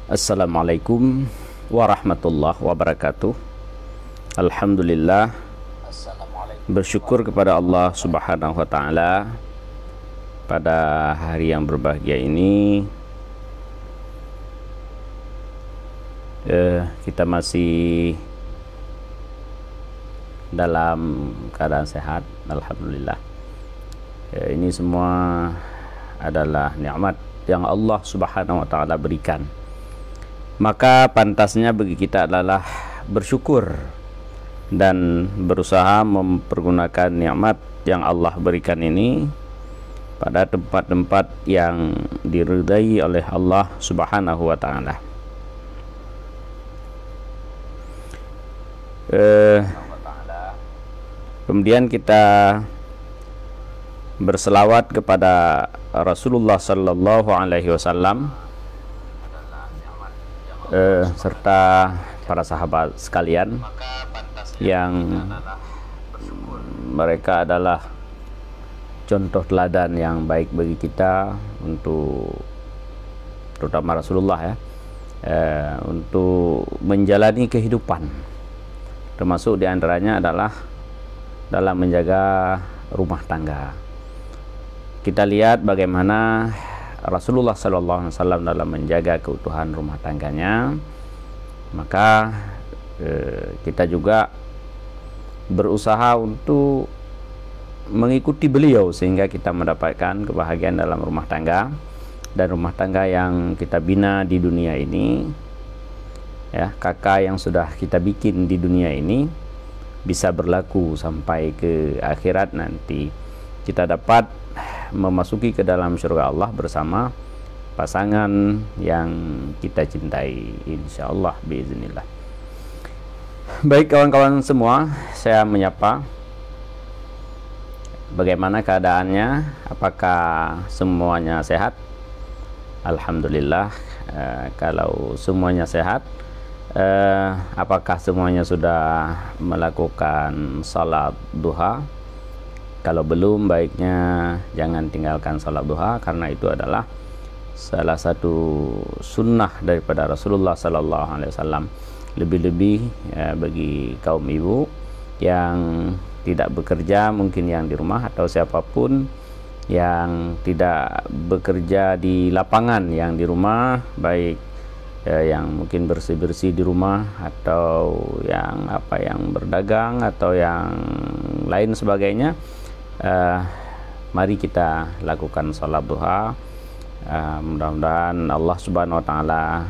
Assalamualaikum warahmatullahi wabarakatuh. Alhamdulillah, bersyukur kepada Allah Subhanahu wa taala pada hari yang berbahagia ini. Kita masih dalam keadaan sehat, alhamdulillah. Ini semua adalah nikmat yang Allah Subhanahu wa taala berikan. Maka pantasnya bagi kita adalah bersyukur dan berusaha mempergunakan nikmat yang Allah berikan ini pada tempat-tempat yang diridai oleh Allah Subhanahu wa taala. Kemudian kita berselawat kepada Rasulullah sallallahu alaihi wasallam serta para sahabat sekalian yang mereka adalah contoh teladan yang baik bagi kita, untuk terutama Rasulullah ya, untuk menjalani kehidupan, termasuk diantaranya adalah dalam menjaga rumah tangga. Kita lihat bagaimana Rasulullah SAW dalam menjaga keutuhan rumah tangganya. Maka kita juga berusaha untuk mengikuti beliau sehingga kita mendapatkan kebahagiaan dalam rumah tangga, dan rumah tangga yang kita bina di dunia ini ya, kakak yang sudah kita bikin di dunia ini bisa berlaku sampai ke akhirat nanti. Kita dapat memasuki ke dalam surga Allah bersama pasangan yang kita cintai, insyaallah biiznillah. Baik kawan-kawan semua, saya menyapa. Bagaimana keadaannya? Apakah semuanya sehat? Alhamdulillah. Kalau semuanya sehat, apakah semuanya sudah melakukan salat duha? Kalau belum, baiknya jangan tinggalkan salat duha, karena itu adalah salah satu sunnah daripada Rasulullah sallallahu alaihi wasallam. Lebih-lebih bagi kaum ibu yang tidak bekerja, mungkin yang di rumah, atau siapapun yang tidak bekerja di lapangan, yang di rumah, baik yang mungkin bersih-bersih di rumah, atau yang yang berdagang, atau yang lain sebagainya. Mari kita lakukan salat duha. Mudah-mudahan Allah Subhanahu wa taala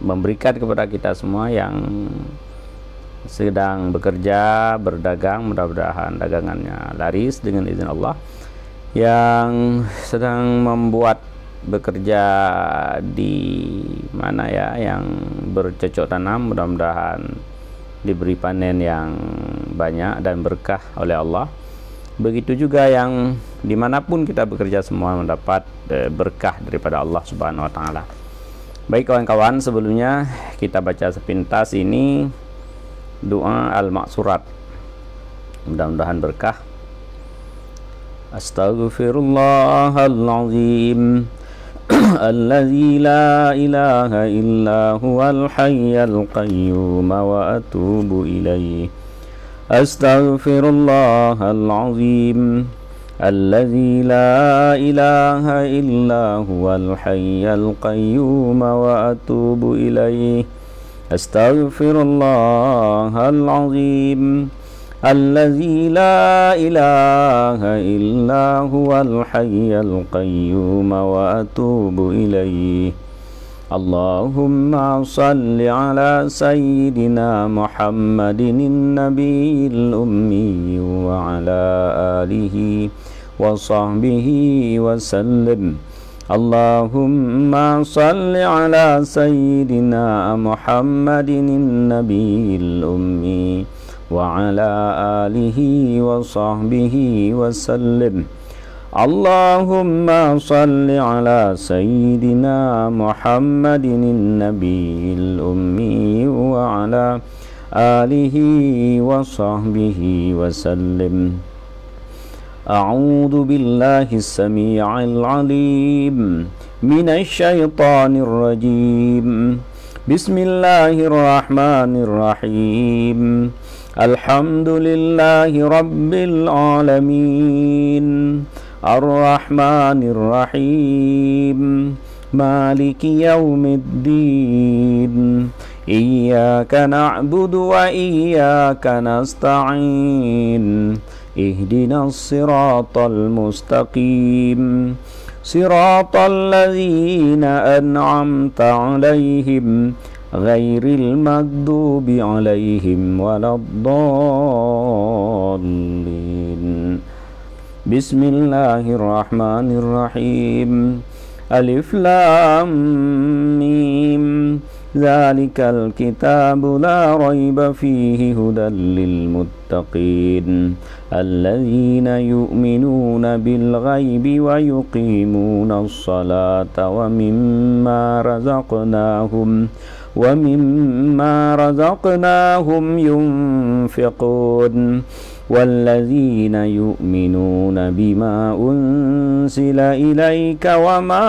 memberikan kepada kita semua yang sedang bekerja, berdagang, mudah-mudahan dagangannya laris dengan izin Allah. Yang sedang membuat bekerja di mana ya, yang bercocok tanam, mudah-mudahan diberi panen yang banyak dan berkah oleh Allah. Begitu juga yang dimanapun kita bekerja, semua mendapat berkah daripada Allah Subhanahu wa taala. Baik kawan-kawan, sebelumnya kita baca sepintas ini doa al-maksurat, mudah-mudahan berkah. Astaghfirullahalazim alladzi la ilaha illa huwal hayyul qayyum wa atubu ilaihi. Astaghfirullahalazim alladzi la ilaha illa huwal hayyul qayyum wa atubu ilaihi. Astaghfirullahalazim alladzi la ilaha illa huwal hayyul qayyum wa atubu ilaihi. Allahumma salli ala sayyidina Muhammadin nabiyil ummi wa ala alihi wa sahbihi wa sallim. Allahumma salli ala sayyidina Muhammadin nabiyil ummi wa ala alihi wa sahbihi wa sallim. Allahumma salli ala sayyidina Muhammadin nabiyil ummi wa ala alihi wa sahbihi wa sallim. A'udzu billahi as-sami'il 'alim من الشيطان الرجيم. بسم الله الرحمن الرحيم. الحمد لله رب العالمين، الرحمن الرحيم، مالك يوم الدين، إياك نعبد وإياك نستعين، اهدنا الصراط المستقيم، صراط الذين أنعمت عليهم غير المغضوب عليهم ولا الضالين. بسم الله الرحمن الرحيم. ألف لام ميم، ذلك الكتاب لا ريب فيه هدى للمتقين الذين يؤمنون بالغيب ويقيمون الصلاة ومما رزقناهم ينفقون والذين يؤمنون بما أنزل إليك وما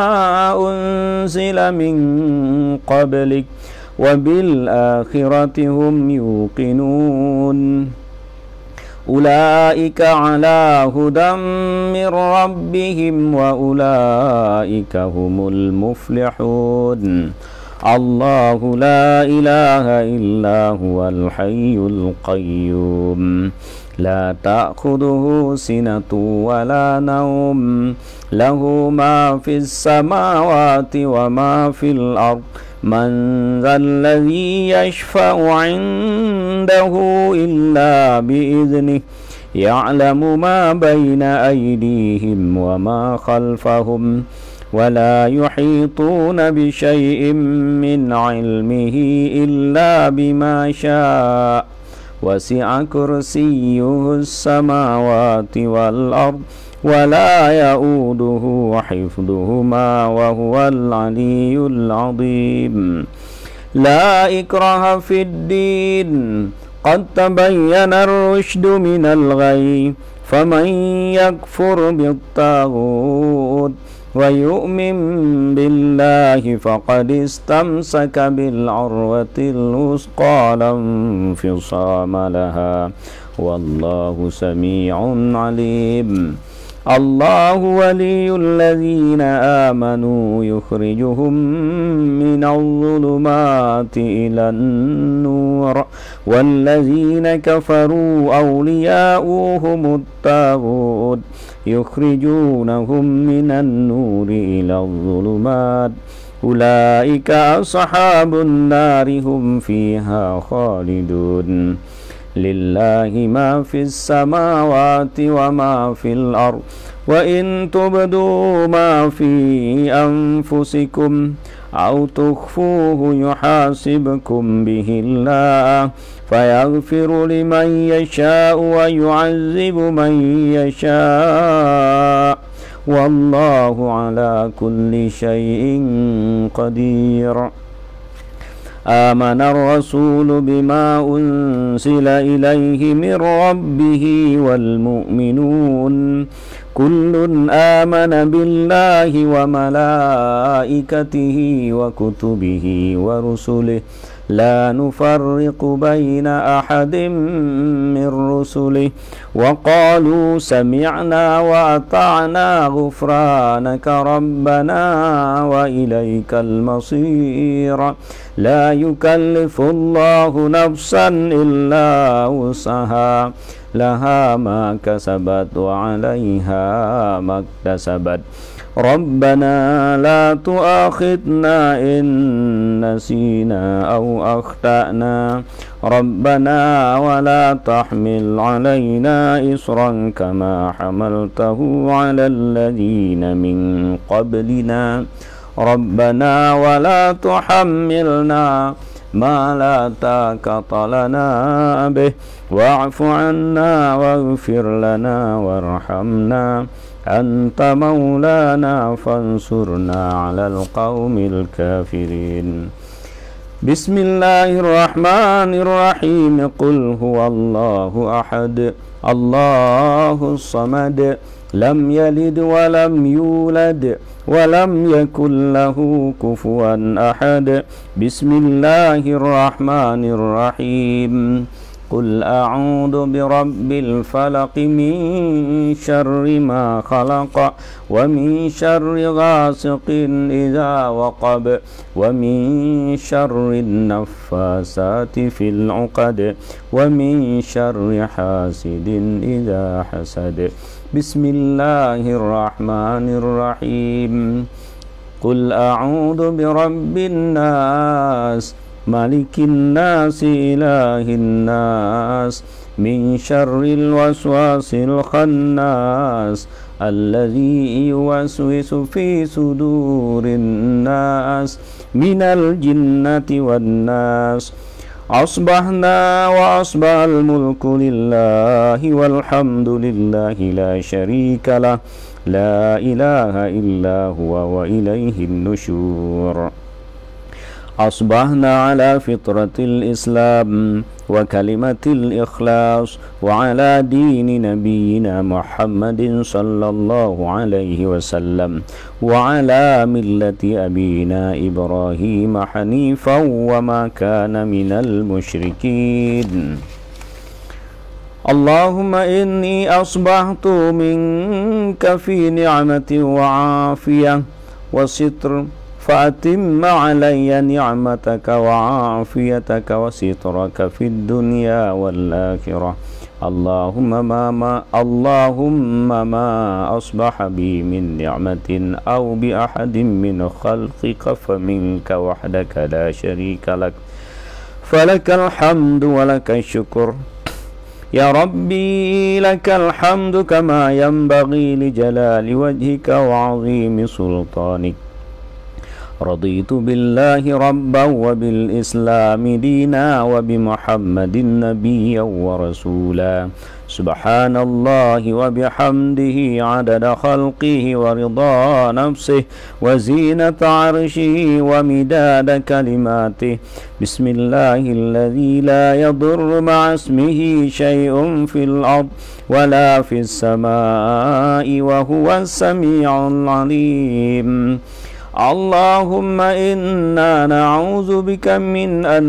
أنزل من قبلك وبالآخرة هم يوقنون أولئك على هدى من ربهم وأولئك هم المفلحون. الله لا إله إلا هو الحي القيوم لا تأخذه سنة ولا نوم له ما في السماوات وما في الأرض من ذا الذي يشفع عنده إلا بإذنه يعلم ما بين أيديهم وما خلفهم ولا يحيطون بشيء من علمه إلا بما شاء وسع كرسيه السماوات والأرض ولا يؤوده حفظهما وهو العلي العظيم. لا إكراه في الدين قد تبين الرشد من الغي فمن يكفر بالطاغوت ويؤمن بالله فقد استمسك بالعروة الوثقى لا انفصام لها والله سميع عليم. الله ولي الذين آمنوا يخرجهم من الظلمات إلى النور والذين كفروا أولياؤهم الطاغوت يخرجونهم من النور إلى الظلمات أولئك أصحاب النار هم فيها خالدون. لله ما في السماوات وما في الأرض وإن تبدوا ما في أنفسكم أو تخفوه يحاسبكم به الله فيغفر لمن يشاء ويعذب من يشاء والله على كل شيء قدير. آمن الرسول بما أنزل إليه من ربه والمؤمنون كل آمن بالله وملائكته وكتبه ورسله لا نفرق بين أحد من رسله وقالوا سمعنا وأطعنا غفرانك ربنا وإليك المصير. لا يكلف الله نفسا إلا وسعها لها ما كسبت وعليها ما اكتسبت ربنا لا تؤاخذنا إن نسينا أو أخطأنا ربنا ولا تحمل علينا إصرا كما حملته على الذين من قبلنا ربنا ولا تحملنا ما لا طاقة لنا به واعف عنا واغفر لنا وارحمنا أنت مولانا فانصرنا على القوم الكافرين. بسم الله الرحمن الرحيم. قل هو الله أحد الله الصمد لم يلد ولم يولد ولم يكن له كفوا أحد. بسم الله الرحمن الرحيم. قل أعوذ برب الفلق من شر ما خلق ومن شر غاسق إذا وقب ومن شر النفاسات في العقد ومن شر حاسد إذا حسد. بسم الله الرحمن الرحيم. قل أعوذ برب الناس ملك الناس إله الناس من شر الوسواس الخناس الذي يوسوس في صدور الناس من الجنة والناس. أصبحنا وأصبح الملك لله والحمد لله لا شريك له لا إله إلا هو وإليه النشور. أصبحنا على فطرة الإسلام وكلمة الإخلاص وعلى دين نبينا محمد صلى الله عليه وسلم وعلى ملة أبينا إبراهيم حنيفا وما كان من المشركين. اللهم إني أصبحت منك في نعمة وعافية وستر فأتم علي نعمتك وعافيتك وسترك في الدنيا والآخرة. اللهم ما أصبح بي من نعمة أو بأحد من خلقك فمنك وحدك لا شريك لك فلك الحمد ولك الشكر. يا ربي لك الحمد كما ينبغي لجلال وجهك وعظيم سلطانك. رضيت بالله ربا وبالإسلام دينا وبمحمد نبيا ورسولا. سبحان الله وبحمده عدد خلقه ورضا نفسه وزينة عرشه ومداد كلماته. بسم الله الذي لا يضر مع اسمه شيء في الأرض ولا في السماء وهو السميع العليم. اللهم إنا نعوذ بك من أن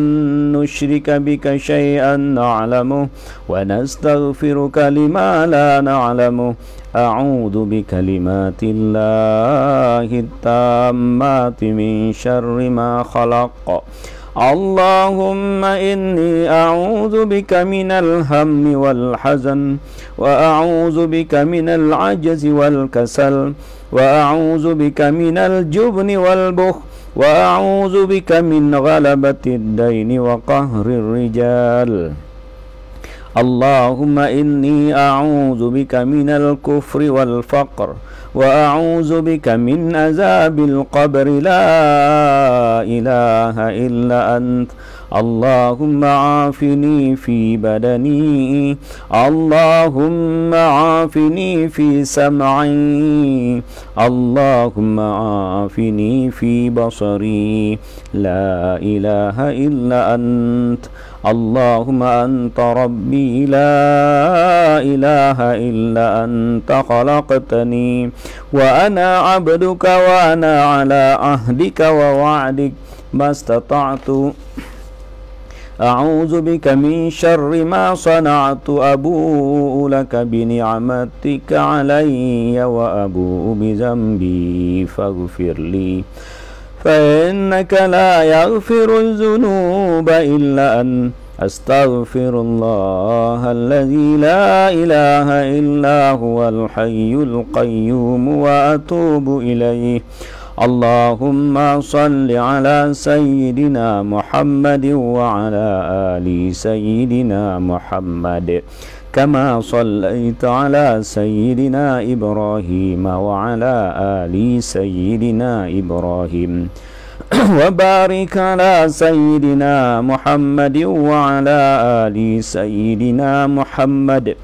نشرك بك شيئا نعلمه ونستغفرك لما لا نعلمه. أعوذ بكلمات الله التامات من شر ما خلق. اللهم إني أعوذ بك من الهم والحزن وأعوذ بك من العجز والكسل وأعوذ بك من الجبن والبخل وأعوذ بك من غلبة الدين وقهر الرجال. اللهم إني أعوذ بك من الكفر والفقر وأعوذ بك من عذاب القبر لا إله إلا أنت. اللهم عافني في بدني اللهم عافني في سمعي اللهم عافني في بصري لا إله إلا أنت. اللهم أنت ربي لا إله إلا أنت خلقتني وأنا عبدك وأنا على عهدك ووعدك ما استطعت. أعوذ بك من شر ما صنعت أبوء لك بنعمتك علي وأبوء بذنبي فاغفر لي فإنك لا يغفر الذنوب إلا أنت. أستغفر الله الذي لا إله إلا هو الحي القيوم وأتوب إليه. اللهم صل على سيدنا محمد وعلى آل سيدنا محمد كما صليت على سيدنا إبراهيم وعلى آل سيدنا إبراهيم وبارك على سيدنا محمد وعلى آل سيدنا محمد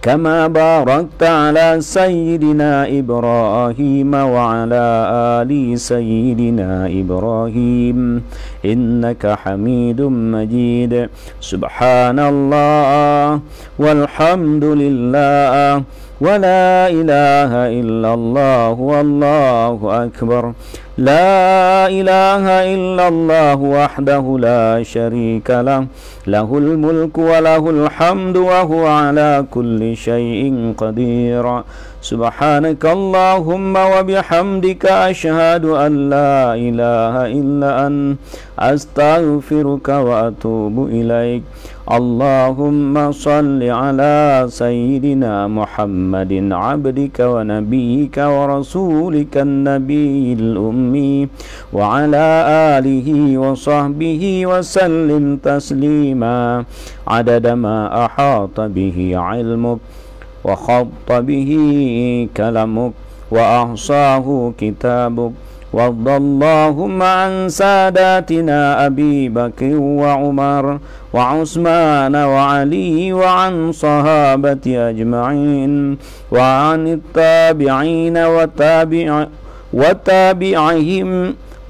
كما باركت على سيدنا إبراهيم وعلى آل سيدنا إبراهيم إنك حميد مجيد سبحان الله والحمد لله ولا إله إلا الله والله أكبر لا إله إلا الله وحده لا شريك له له الملك وله الحمد وهو على كل شيء قدير سبحانك اللهم وبحمدك أشهد أن لا إله إلا أنت أستغفرك وأتوب إليك اللهم صل على سيدنا محمد عبدك ونبيك ورسولك النبي الأمي وعلى آله وصحبه وسلم تسليما عدد ما أحاط به علمك وخط به كلامك وأحصاه كتابك وارض اللهم عن ساداتنا أبي بكر وعمر وعثمان وعلي وعن صحابة أجمعين وعن التابعين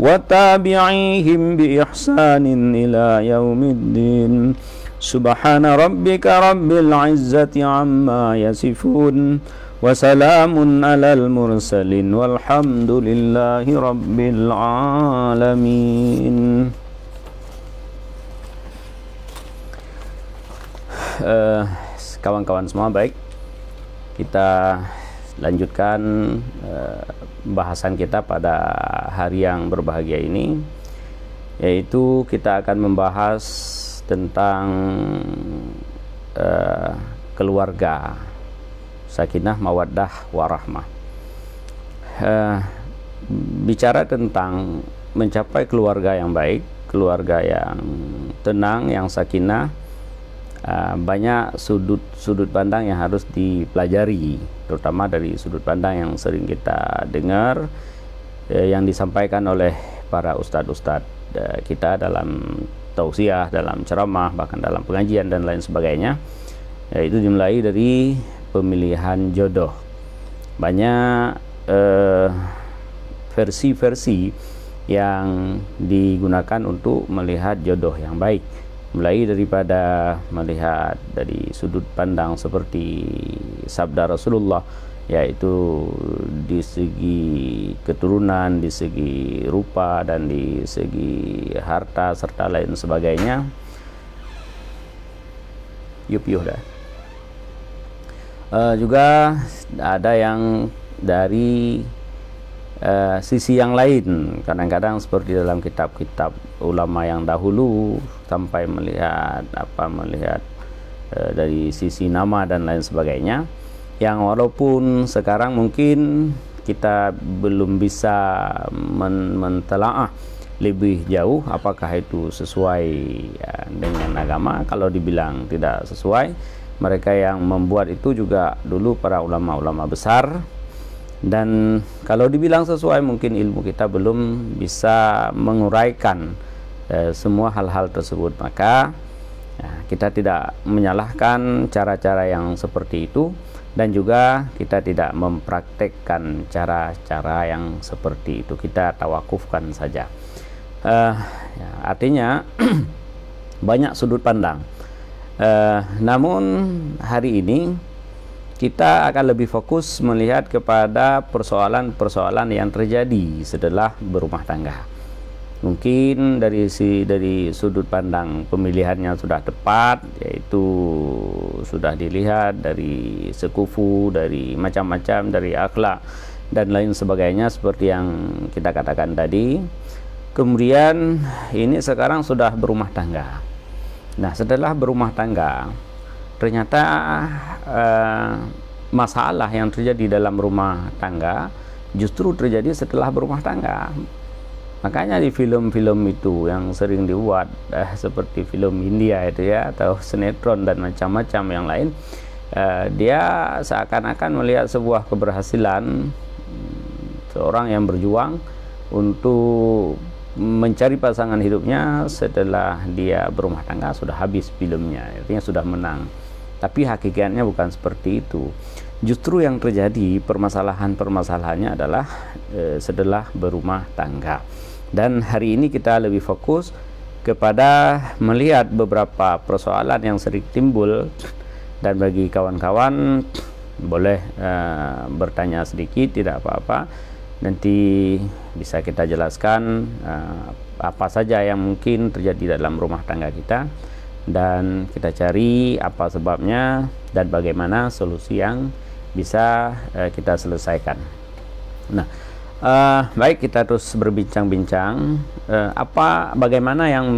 وتابعيهم بإحسان إلى يوم الدين سبحان ربك رب العزة عما يصفون وسلام على المرسلين والحمد لله رب العالمين. Kawan-kawan semua, baik, kita lanjutkan bahasan kita pada hari yang berbahagia ini, yaitu kita akan membahas tentang keluarga, sakinah, mawaddah, warahmah. Bicara tentang mencapai keluarga yang baik, keluarga yang tenang, yang sakinah, banyak sudut pandang yang harus dipelajari, terutama dari sudut pandang yang sering kita dengar yang disampaikan oleh para ustadz-ustadz kita dalam tausiah, dalam ceramah, bahkan dalam pengajian dan lain sebagainya, yaitu dimulai dari pemilihan jodoh. Banyak versi-versi yang digunakan untuk melihat jodoh yang baik, mulai daripada melihat dari sudut pandang seperti sabda Rasulullah, yaitu di segi keturunan, di segi rupa, dan di segi harta serta lain sebagainya. Yup dah. Juga ada yang dari sisi yang lain, kadang-kadang seperti dalam kitab-kitab ulama yang dahulu, sampai melihat dari sisi nama dan lain sebagainya, yang walaupun sekarang mungkin kita belum bisa mentelaah lebih jauh apakah itu sesuai dengan agama. Kalau dibilang tidak sesuai, mereka yang membuat itu juga dulu para ulama-ulama besar, dan kalau dibilang sesuai, mungkin ilmu kita belum bisa menguraikan semua hal-hal tersebut. Maka kita tidak menyalahkan cara-cara yang seperti itu, dan juga kita tidak mempraktekkan cara-cara yang seperti itu. Kita tawakufkan saja. Artinya banyak sudut pandang. Namun hari ini kita akan lebih fokus melihat kepada persoalan-persoalan yang terjadi setelah berumah tangga. Mungkin dari sudut pandang pemilihannya sudah tepat, yaitu sudah dilihat dari sekufu, dari macam-macam, dari akhlak dan lain sebagainya seperti yang kita katakan tadi. Kemudian ini sekarang sudah berumah tangga. Nah, setelah berumah tangga, ternyata masalah yang terjadi dalam rumah tangga justru terjadi setelah berumah tangga. Makanya di film-film itu yang sering dibuat seperti film India itu ya, atau sinetron dan macam-macam yang lain, dia seakan-akan melihat sebuah keberhasilan seorang yang berjuang untuk mencari pasangan hidupnya setelah dia berumah tangga. Sudah habis filmnya, artinya sudah menang. Tapi hakikatnya bukan seperti itu. Justru yang terjadi permasalahannya adalah setelah berumah tangga. Dan hari ini kita lebih fokus kepada melihat beberapa persoalan yang sering timbul, dan bagi kawan-kawan boleh bertanya sedikit, tidak apa-apa. Nanti bisa kita jelaskan apa saja yang mungkin terjadi dalam rumah tangga kita, dan kita cari apa sebabnya dan bagaimana solusi yang bisa kita selesaikan. Nah, baik, kita terus berbincang-bincang bagaimana yang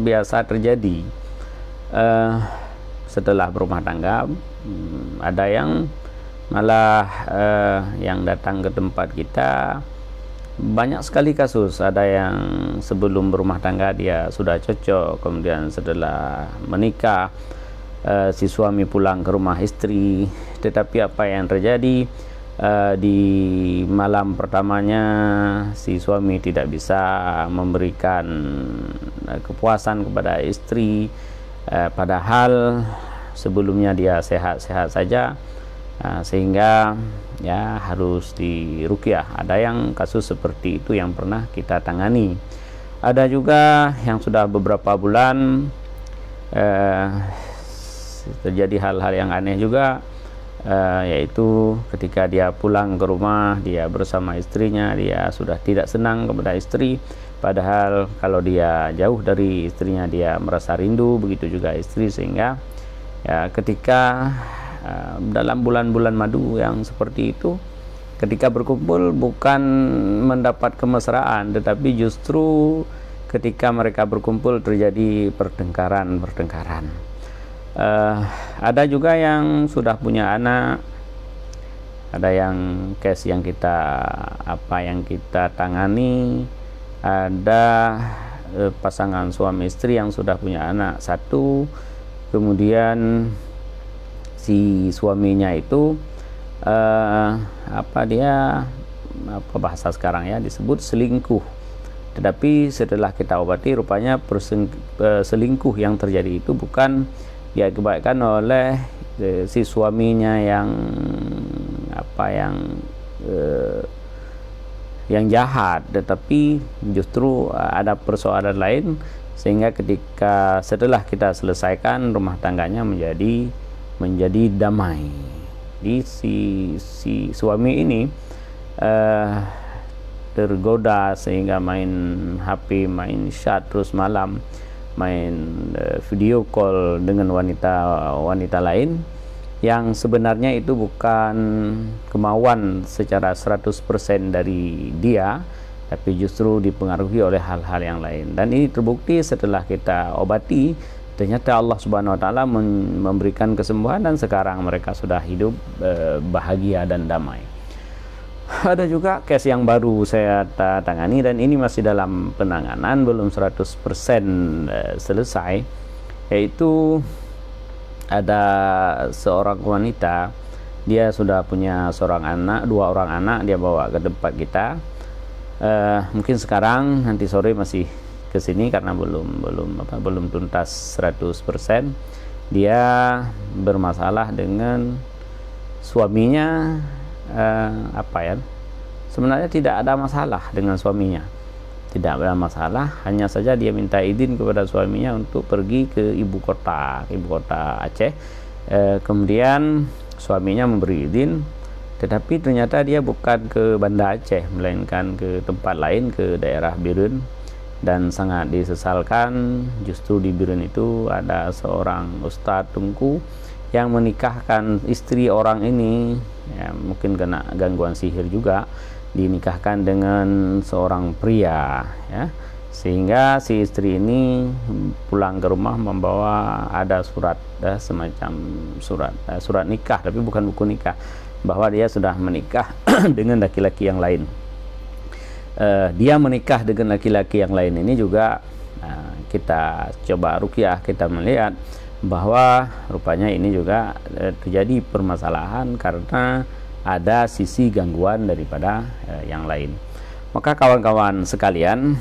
biasa terjadi setelah berumah tangga. Ada yang malah yang datang ke tempat kita banyak sekali kasus. Ada yang sebelum berumah tangga dia sudah cocok, kemudian setelah menikah si suami pulang ke rumah istri, tetapi apa yang terjadi di malam pertamanya si suami tidak bisa memberikan kepuasan kepada istri, padahal sebelumnya dia sehat-sehat saja, sehingga ya harus diruqyah. Ada yang kasus seperti itu yang pernah kita tangani. Ada juga yang sudah beberapa bulan terjadi hal-hal yang aneh juga, yaitu ketika dia pulang ke rumah, dia bersama istrinya, dia sudah tidak senang kepada istri, padahal kalau dia jauh dari istrinya dia merasa rindu, begitu juga istri. Sehingga ya ketika dalam bulan-bulan madu yang seperti itu, ketika berkumpul bukan mendapat kemesraan, tetapi justru ketika mereka berkumpul terjadi pertengkaran. Ada juga yang sudah punya anak, ada yang case yang kita tangani, ada pasangan suami istri yang sudah punya anak satu, kemudian si suaminya itu bahasa sekarang ya disebut selingkuh. Tetapi setelah kita obati, rupanya selingkuh yang terjadi itu bukan diakibatkan oleh si suaminya yang jahat, tetapi justru ada persoalan lain, sehingga setelah kita selesaikan, rumah tangganya menjadi damai. Di si suami ini tergoda sehingga main HP, main chat terus malam, main video call dengan wanita lain, yang sebenarnya itu bukan kemauan secara 100% dari dia, tapi justru dipengaruhi oleh hal-hal yang lain. Dan ini terbukti setelah kita obati, ternyata Allah Subhanahu wa Ta'ala memberikan kesembuhan, dan sekarang mereka sudah hidup bahagia dan damai. Ada juga case yang baru saya tangani, dan ini masih dalam penanganan, belum 100% selesai, yaitu ada seorang wanita, dia sudah punya dua orang anak, dia bawa ke tempat kita. Mungkin sekarang, nanti sore masih ke sini karena belum tuntas 100%. Dia bermasalah dengan suaminya. Sebenarnya tidak ada masalah dengan suaminya, tidak ada masalah, hanya saja dia minta izin kepada suaminya untuk pergi ke ibu kota Aceh. Kemudian suaminya memberi izin, tetapi ternyata dia bukan ke Banda Aceh, melainkan ke tempat lain, ke daerah Birun. Dan sangat disesalkan, justru di Birun itu ada seorang Ustadz Tungku yang menikahkan istri orang ini, ya, mungkin kena gangguan sihir juga, dinikahkan dengan seorang pria, ya, sehingga si istri ini pulang ke rumah membawa ada surat, semacam surat nikah, tapi bukan buku nikah, bahwa dia sudah menikah dengan laki-laki yang lain. Dia menikah dengan laki-laki yang lain ini juga kita coba ruqyah, kita melihat bahwa rupanya ini juga terjadi permasalahan karena ada sisi gangguan daripada yang lain. Maka kawan-kawan sekalian,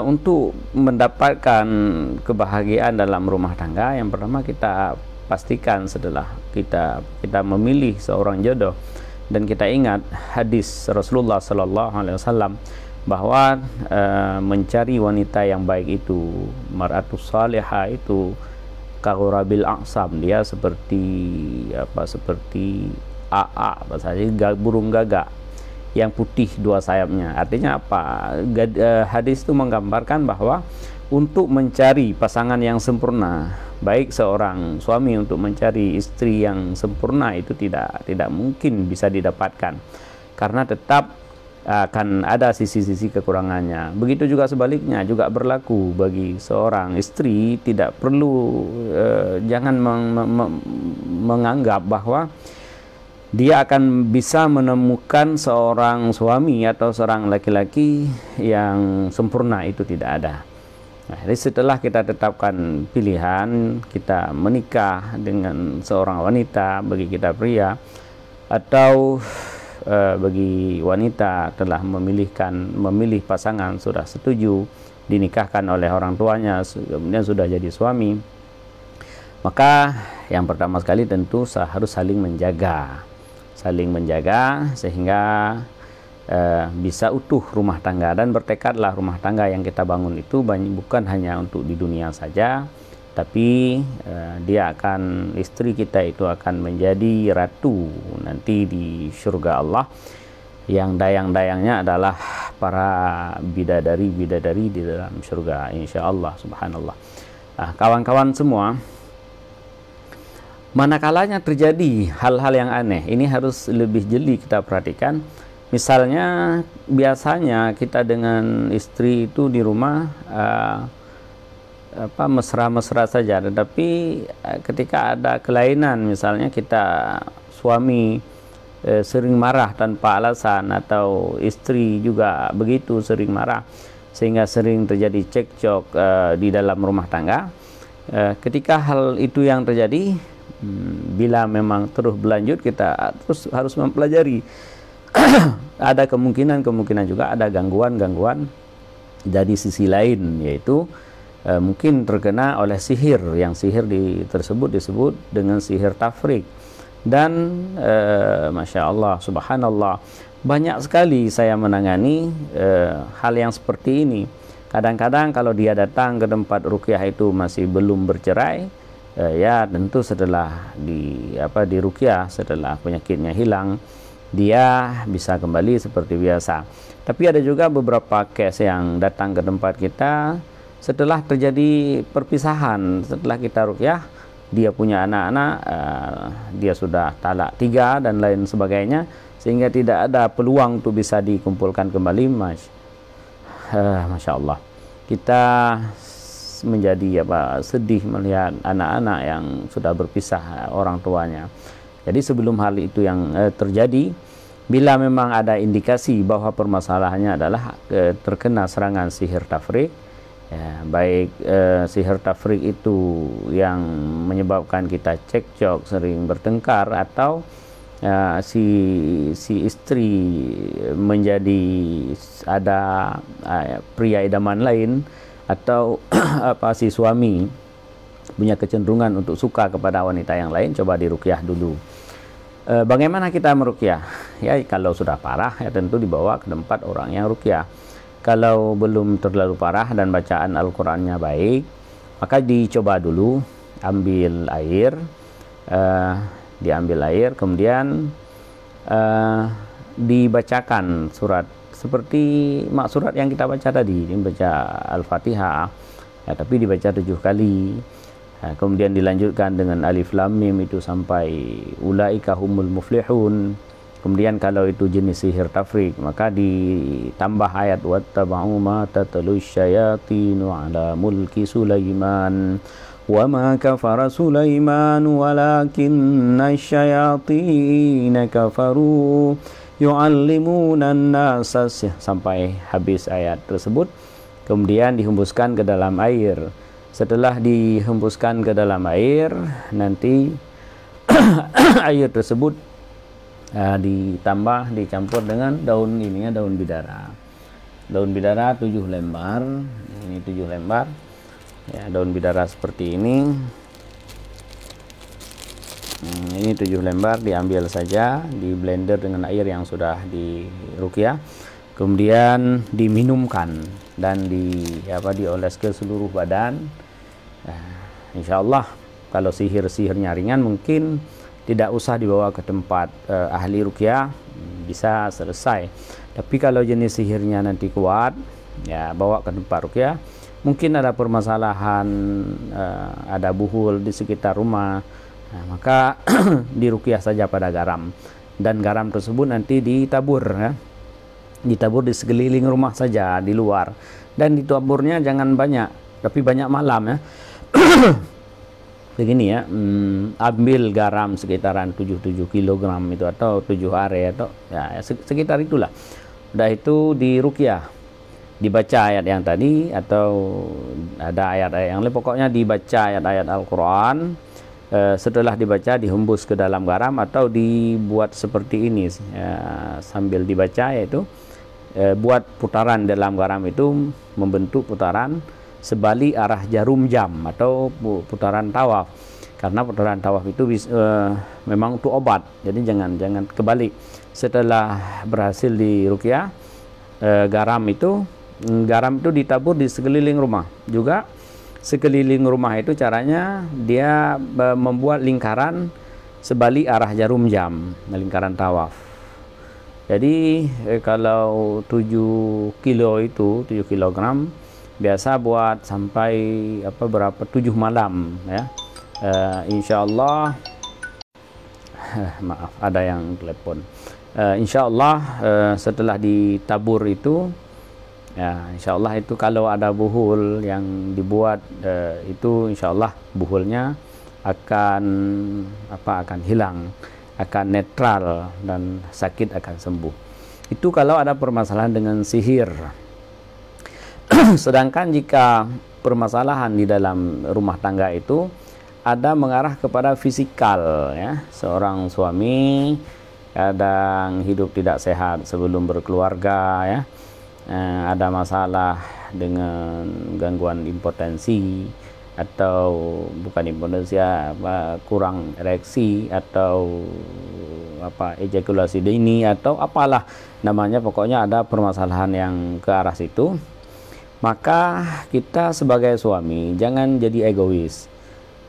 untuk mendapatkan kebahagiaan dalam rumah tangga, yang pertama kita pastikan setelah kita memilih seorang jodoh, dan kita ingat hadis Rasulullah Sallallahu Alaihi Wasallam bahwa mencari wanita yang baik itu, mar'atus salihah itu kaghurabil a'sam, dia seperti seperti burung gagak yang putih dua sayapnya. Artinya apa? Hadis itu menggambarkan bahwa untuk mencari pasangan yang sempurna, baik seorang suami untuk mencari istri yang sempurna itu tidak mungkin bisa didapatkan, karena tetap akan ada sisi-sisi kekurangannya. Begitu juga sebaliknya juga berlaku bagi seorang istri. Tidak perlu jangan menganggap bahwa dia akan bisa menemukan seorang suami atau seorang laki-laki yang sempurna, itu tidak ada. Nah, jadi setelah kita tetapkan pilihan, kita menikah dengan seorang wanita, bagi kita pria, atau bagi wanita telah memilih pasangan, sudah setuju, dinikahkan oleh orang tuanya, kemudian sudah jadi suami, maka yang pertama sekali tentu harus saling menjaga sehingga bisa utuh rumah tangga, dan bertekadlah rumah tangga yang kita bangun itu bukan hanya untuk di dunia saja, tapi istri kita itu akan menjadi ratu nanti di surga Allah, yang dayang-dayangnya adalah para bidadari-bidadari di dalam surga, insya Allah. Subhanallah. Nah, kawan-kawan semua, manakalanya terjadi hal-hal yang aneh, ini harus lebih jeli kita perhatikan. Misalnya biasanya kita dengan istri itu di rumah mesra-mesra saja, tetapi ketika ada kelainan, misalnya kita suami sering marah tanpa alasan, atau istri juga begitu sering marah, sehingga sering terjadi cekcok di dalam rumah tangga. Ketika hal itu yang terjadi, bila memang terus berlanjut, kita terus harus mempelajari ada kemungkinan juga ada gangguan dari sisi lain, yaitu mungkin terkena oleh sihir, yang tersebut disebut dengan sihir tafrik. Dan Masya Allah, Subhanallah, banyak sekali saya menangani hal yang seperti ini. Kadang-kadang kalau dia datang ke tempat ruqyah itu masih belum bercerai, ya tentu setelah di ruqyah, setelah penyakitnya hilang, dia bisa kembali seperti biasa. Tapi ada juga beberapa case yang datang ke tempat kita setelah terjadi perpisahan, setelah kita ruqyah, dia punya anak-anak, dia sudah talak 3 dan lain sebagainya, sehingga tidak ada peluang untuk bisa dikumpulkan kembali. Masya Allah, kita menjadi sedih melihat anak-anak yang sudah berpisah orang tuanya. Jadi sebelum hal itu yang terjadi, bila memang ada indikasi bahwa permasalahannya adalah terkena serangan sihir tafrik, ya, baik sihir tafrik itu yang menyebabkan kita cekcok, sering bertengkar, atau si istri menjadi ada pria idaman lain, atau si suami punya kecenderungan untuk suka kepada wanita yang lain, coba diruqyah dulu. Bagaimana kita meruqyah? Ya, kalau sudah parah ya tentu dibawa ke tempat orang yang ruqyah. Kalau belum terlalu parah dan bacaan Al-Qur'annya baik, maka dicoba dulu ambil air, kemudian dibacakan surat seperti surat yang kita baca tadi, dibaca Al-Fatihah, ya, tapi dibaca 7 kali. Kemudian dilanjutkan dengan alif lam mim itu sampai ulaika humul muflihun. Kemudian kalau itu jenis sihir tafrik, maka ditambah ayat wattaba'u ma tatlu syayatinu ala mulki Sulaiman wa ma kafara Sulaiman walakinna syayatina kafaru yu'allimuna an-nasa, sampai habis ayat tersebut. Kemudian dihembuskan ke dalam air. Setelah dihembuskan ke dalam air, nanti air tersebut dicampur dengan daun daun bidara. Daun bidara 7 lembar. Ini 7 lembar. Ya, daun bidara seperti ini. Ini 7 lembar diambil saja, di blender dengan air yang sudah diruqyah, kemudian diminumkan dan dioles ke seluruh badan. Insya Allah kalau sihirnya ringan mungkin tidak usah dibawa ke tempat ahli ruqyah, bisa selesai. Tapi kalau jenis sihirnya nanti kuat, ya bawa ke tempat ruqyah. Mungkin ada permasalahan, ada buhul di sekitar rumah, maka diruqyah saja pada garam, dan garam tersebut nanti ditabur, ya. Ditabur di sekeliling rumah saja, di luar, dan ditaburnya jangan banyak, tapi banyak malam, ya. Begini ya, ambil garam sekitaran 7 kg itu, atau 7 are, atau ya sekitar itulah. Udah itu diruqyah, dibaca ayat yang tadi, atau ada ayat-ayat yang lain, pokoknya dibaca ayat-ayat Al-Quran. Setelah dibaca dihembus ke dalam garam, atau dibuat seperti ini, sambil dibaca, yaitu buat putaran dalam garam itu membentuk putaran sebalik arah jarum jam, atau putaran tawaf, karena putaran tawaf itu memang untuk obat, jadi jangan kebalik. Setelah berhasil diruqyah, garam itu ditabur di sekeliling rumah juga. Sekeliling rumah itu caranya dia membuat lingkaran sebalik arah jarum jam, lingkaran tawaf. Jadi kalau 7 kilo itu 7 kilogram biasa buat sampai berapa 7 malam, ya. Insya Allah maaf ada yang telepon. Insya Allah setelah ditabur itu, ya, insya Allah itu kalau ada buhul yang dibuat, itu insya Allah buhulnya akan hilang, akan netral, dan sakit akan sembuh. Itu kalau ada permasalahan dengan sihir. Sedangkan jika permasalahan di dalam rumah tangga itu ada mengarah kepada fisikal, ya, seorang suami kadang hidup tidak sehat sebelum berkeluarga, ya. Ada masalah dengan gangguan impotensi, atau bukan impotensi, kurang ereksi, atau ejakulasi dini, atau apalah namanya, pokoknya ada permasalahan yang ke arah situ. Maka kita sebagai suami jangan jadi egois.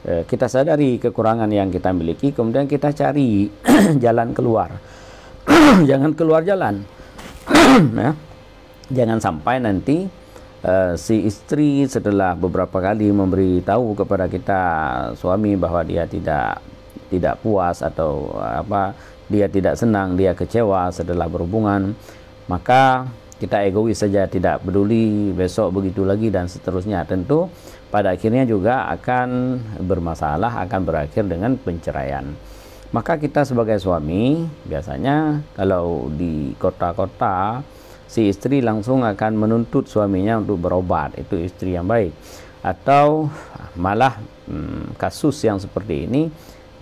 Kita sadari kekurangan yang kita miliki, kemudian kita cari jalan keluar. Jangan keluar jalan. Ya. Jangan sampai nanti si istri setelah beberapa kali memberitahu kepada kita suami bahwa dia tidak puas, atau dia tidak senang, dia kecewa setelah berhubungan, maka kita egois saja, tidak peduli, besok begitu lagi, dan seterusnya. Tentu pada akhirnya juga akan bermasalah, akan berakhir dengan penceraian. Maka kita sebagai suami biasanya kalau di kota-kota, si istri langsung akan menuntut suaminya untuk berobat. Itu istri yang baik. Atau malah kasus yang seperti ini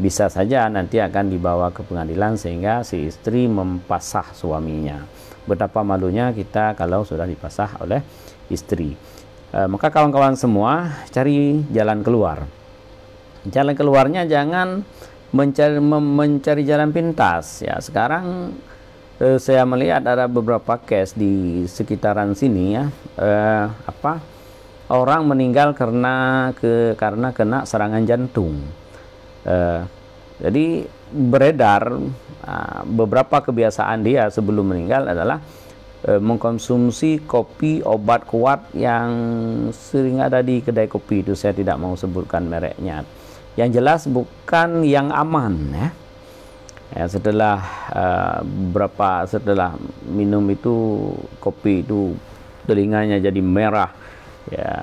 bisa saja nanti akan dibawa ke pengadilan sehingga si istri mempasah suaminya. Betapa malunya kita kalau sudah dipasah oleh istri. Maka kawan-kawan semua cari jalan keluar. Jalan keluarnya jangan mencari jalan pintas, ya. Sekarang saya melihat ada beberapa case di sekitaran sini, ya, orang meninggal karena kena serangan jantung. Jadi beredar beberapa kebiasaan dia sebelum meninggal adalah mengkonsumsi kopi obat kuat yang sering ada di kedai kopi itu. Saya tidak mau sebutkan mereknya. Yang jelas bukan yang aman, ya. Ya, setelah setelah minum itu kopi itu telinganya jadi merah, ya.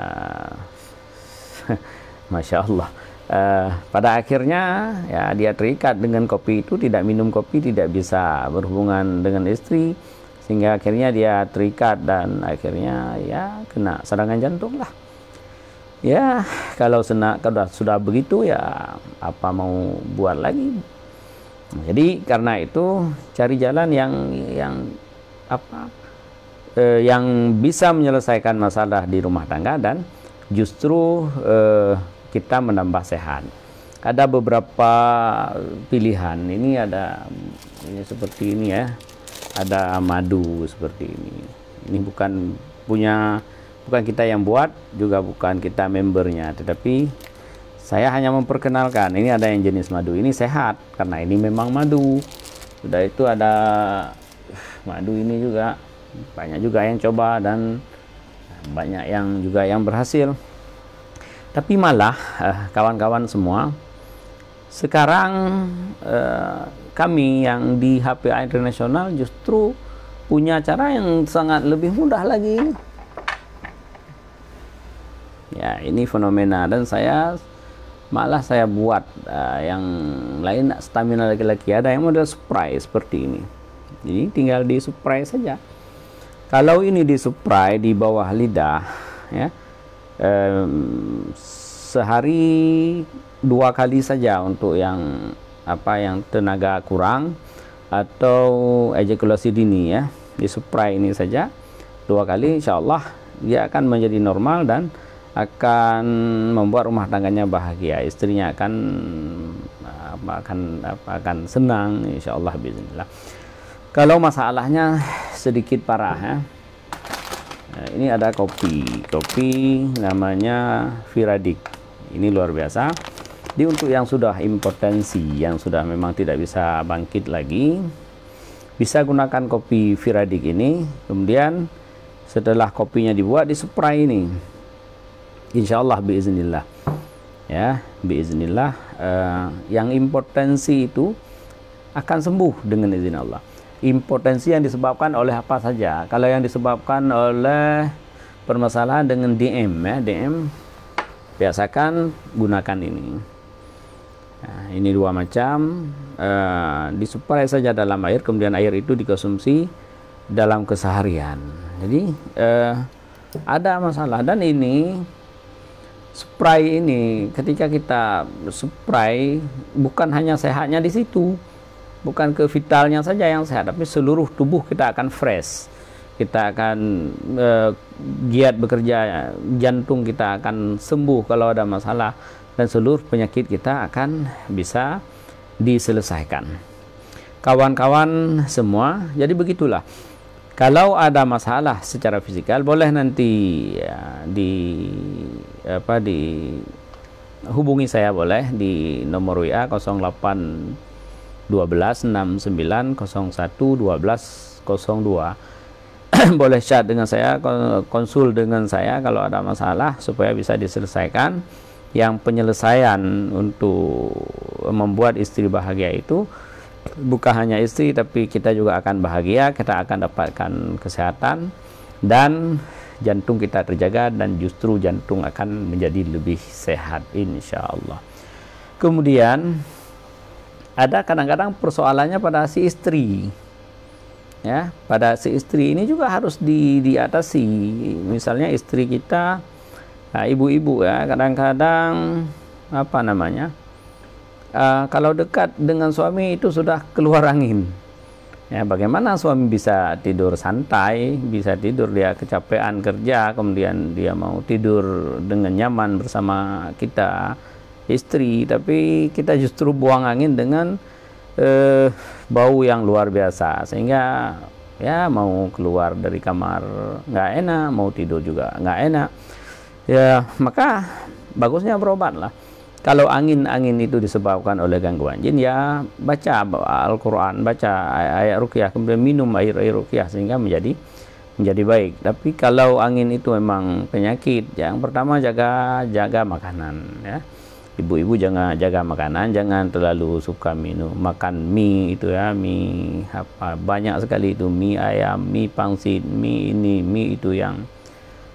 Masya Allah. Pada akhirnya ya dia terikat dengan kopi itu, tidak minum kopi, tidak bisa berhubungan dengan istri, sehingga akhirnya dia terikat dan akhirnya ya kena serangan jantung lah. Ya kalau sudah begitu, ya apa mau buat lagi. Jadi karena itu cari jalan yang bisa menyelesaikan masalah di rumah tangga, dan justru kita menambah sehat. ada beberapa pilihan. Ini ada, ini seperti ini ya, ada madu seperti ini. Ini bukan kita yang buat, juga bukan kita membernya, tetapi saya hanya memperkenalkan. Ini ada yang jenis madu ini sehat karena ini memang madu. Sudah itu ada madu ini juga banyak juga yang coba dan banyak yang juga yang berhasil. Tapi malah kawan-kawan semua, sekarang kami yang di HPA Internasional justru punya cara yang sangat lebih mudah lagi. Ya, ini fenomena, dan malah saya buat yang lain stamina laki-laki. Ada yang model spray seperti ini. Jadi tinggal di spray saja. Kalau ini di spray di bawah lidah, ya, sehari 2 kali saja untuk yang tenaga kurang atau ejakulasi dini, ya, di spray ini saja 2 kali, insya Allah dia akan menjadi normal dan akan membuat rumah tangganya bahagia, istrinya akan senang, insya Allah bismillah. Kalau masalahnya sedikit parah, ya, ini ada kopi namanya Viradik. Ini luar biasa. Jadi untuk yang sudah impotensi, yang sudah memang tidak bisa bangkit lagi, bisa gunakan kopi Viradik ini. Kemudian setelah kopinya dibuat, dispray ini, insya Allah biiznillah, ya, biiznillah, yang impotensi itu akan sembuh dengan izin Allah. Impotensi yang disebabkan oleh apa saja. Kalau yang disebabkan oleh permasalahan dengan DM, ya, DM, biasakan gunakan ini. Nah, ini 2 macam, disuplai saja dalam air, kemudian air itu dikonsumsi dalam keseharian. Jadi ada masalah, dan ini spray ini ketika kita spray, bukan hanya sehatnya di situ, bukan ke vitalnya saja yang sehat, tapi seluruh tubuh kita akan fresh, kita akan giat bekerja, jantung kita akan sembuh kalau ada masalah, dan seluruh penyakit kita akan bisa diselesaikan. Kawan-kawan semua, jadi begitulah. Kalau ada masalah secara fisikal, boleh nanti ya, hubungi saya, boleh di nomor WA 08 12 69 01 12 02. Boleh chat dengan saya, konsul dengan saya kalau ada masalah supaya bisa diselesaikan. Yang penyelesaian untuk membuat istri bahagia itu bukan hanya istri, tapi kita juga akan bahagia, kita akan dapatkan kesehatan, dan jantung kita terjaga, dan justru jantung akan menjadi lebih sehat insya Allah. Kemudian ada kadang-kadang persoalannya pada si istri, ya, pada si istri ini juga harus diatasi. Misalnya istri kita, ibu-ibu, ya, kadang-kadang kalau dekat dengan suami itu sudah keluar angin, ya, bagaimana suami bisa tidur santai, bisa tidur, dia kecapean kerja, kemudian dia mau tidur dengan nyaman bersama kita istri, tapi kita justru buang angin dengan bau yang luar biasa, sehingga ya mau keluar dari kamar nggak enak, mau tidur juga nggak enak. Ya, maka bagusnya berobat lah. Kalau angin-angin itu disebabkan oleh gangguan jin, ya baca Al-Quran, baca ayat ruqyah, kemudian minum air ruqyah sehingga menjadi baik. Tapi kalau angin itu memang penyakit, yang pertama jaga makanan, ya. Ibu-ibu jangan jaga makanan, jangan terlalu suka makan mie itu, ya, mie banyak sekali itu, mie ayam, mie pangsit, mie ini, mie itu yang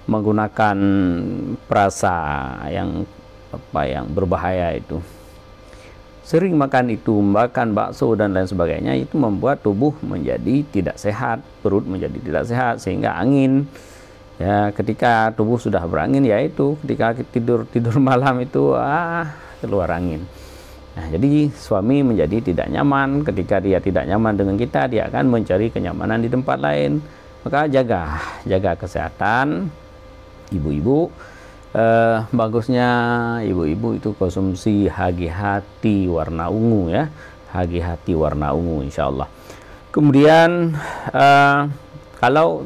menggunakan perasa yang berbahaya itu. Sering makan itu, makan bakso dan lain sebagainya, itu membuat tubuh menjadi tidak sehat, perut menjadi tidak sehat, sehingga angin, ya, ketika tubuh sudah berangin, yaitu ketika tidur malam itu keluar angin. Nah, jadi suami menjadi tidak nyaman. Ketika dia tidak nyaman dengan kita, dia akan mencari kenyamanan di tempat lain. Maka jaga kesehatan ibu-ibu, bagusnya ibu-ibu itu konsumsi hati warna ungu ya, hati warna ungu insyaallah. Kemudian kalau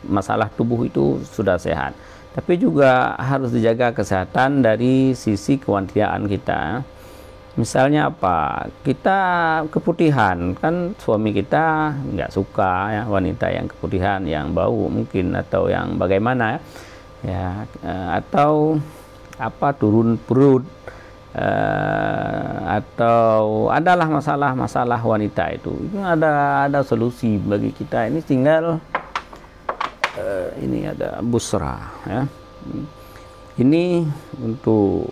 masalah tubuh itu sudah sehat, tapi juga harus dijaga kesehatan dari sisi kewantiaan kita. Misalnya apa? Kita keputihan, kan suami kita nggak suka ya wanita yang keputihan, yang bau mungkin, atau yang bagaimana ya, atau apa, turun perut, atau adalah masalah wanita itu ada solusi bagi kita. Ini tinggal ini ada busra ya. Ini untuk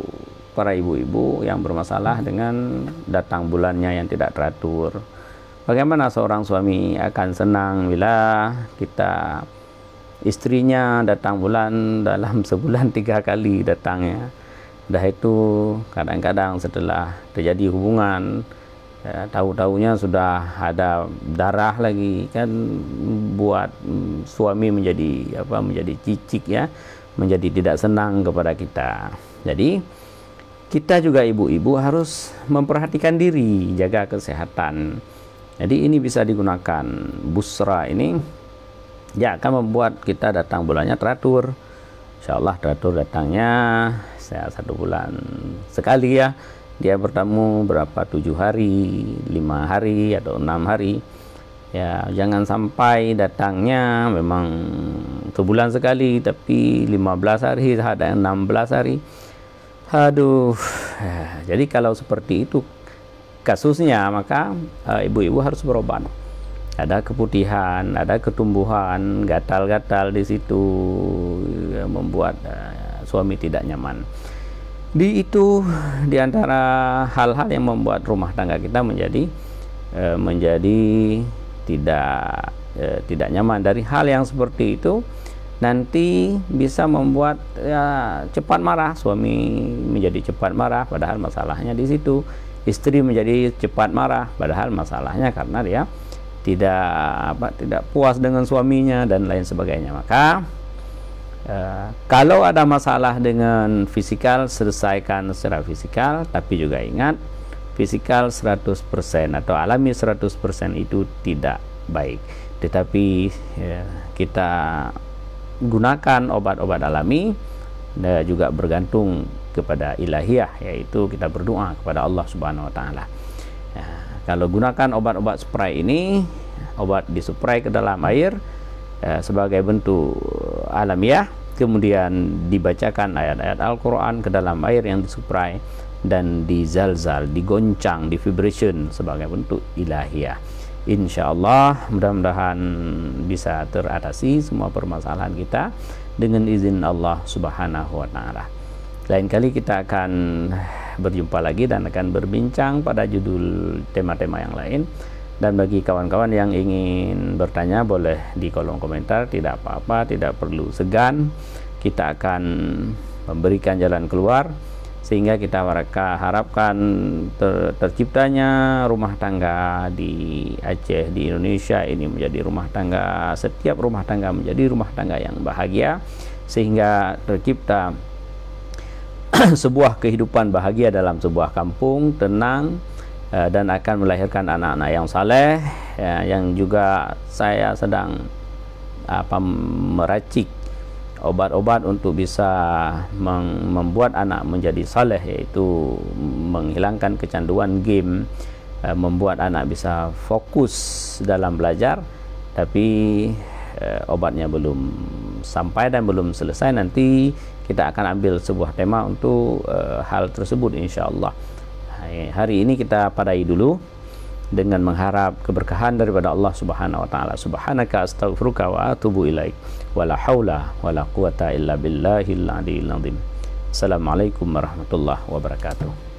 para ibu-ibu yang bermasalah dengan datang bulannya yang tidak teratur. Bagaimana seorang suami akan senang bila istrinya datang bulan dalam sebulan 3 kali datangnya. Dah itu kadang-kadang setelah terjadi hubungan, ya, tahu-tahunya sudah ada darah lagi, kan buat suami menjadi cicik ya, menjadi tidak senang kepada kita. Jadi kita juga ibu-ibu harus memperhatikan diri, jaga kesehatan. Jadi ini bisa digunakan busra ini, ya, akan membuat kita datang bulannya teratur. Insyaallah teratur datangnya 1 bulan sekali ya. Dia bertamu berapa, 7 hari, 5 hari atau 6 hari. Ya, jangan sampai datangnya memang sebulan sekali tapi 15 hari, ada yang 16 hari. Aduh, jadi kalau seperti itu kasusnya, maka ibu-ibu harus berobat. Ada keputihan, ada ketumbuhan, gatal-gatal di situ, membuat suami tidak nyaman. Di antara hal-hal yang membuat rumah tangga kita menjadi tidak nyaman. Dari hal yang seperti itu nanti bisa membuat ya, cepat marah, suami menjadi cepat marah padahal masalahnya di situ, istri menjadi cepat marah padahal masalahnya karena dia tidak puas dengan suaminya dan lain sebagainya. Maka kalau ada masalah dengan fisikal, selesaikan secara fisikal, tapi juga ingat fisikal 100% atau alami 100% itu tidak baik. Tetapi ya, kita gunakan obat-obat alami dan juga bergantung kepada ilahiyah, yaitu kita berdoa kepada Allah Subhanahu wa taala. Ya, kalau gunakan obat-obat spray ini, obat disuplai ke dalam air sebagai bentuk alamiah, kemudian dibacakan ayat-ayat Al-Qur'an ke dalam air yang disuplai dan dizalzal, digoncang, di vibration sebagai bentuk ilahiyah. Insyaallah mudah-mudahan bisa teratasi semua permasalahan kita dengan izin Allah Subhanahu wa taala. Lain kali kita akan berjumpa lagi dan akan berbincang pada judul tema-tema yang lain. Dan bagi kawan-kawan yang ingin bertanya boleh di kolom komentar, tidak apa-apa, tidak perlu segan. Kita akan memberikan jalan keluar sehingga kita harapkan terciptanya rumah tangga di Aceh, di Indonesia ini menjadi rumah tangga, setiap rumah tangga menjadi rumah tangga yang bahagia, sehingga tercipta sebuah kehidupan bahagia dalam sebuah kampung, tenang, dan akan melahirkan anak-anak yang saleh, ya, yang juga saya sedang meracik obat-obat untuk bisa membuat anak menjadi saleh, yaitu menghilangkan kecanduan game, membuat anak bisa fokus dalam belajar. Tapi obatnya belum sampai dan belum selesai. Nanti kita akan ambil sebuah tema untuk hal tersebut insyaallah. Hari ini kita padai dulu dengan mengharap keberkahan daripada Allah Subhanahu wa taala. Subhanaka astaghfiruka wa atubu ilaik. Wala haula wala quwata illa billahil aliyil azim. Assalamualaikum warahmatullahi wabarakatuh.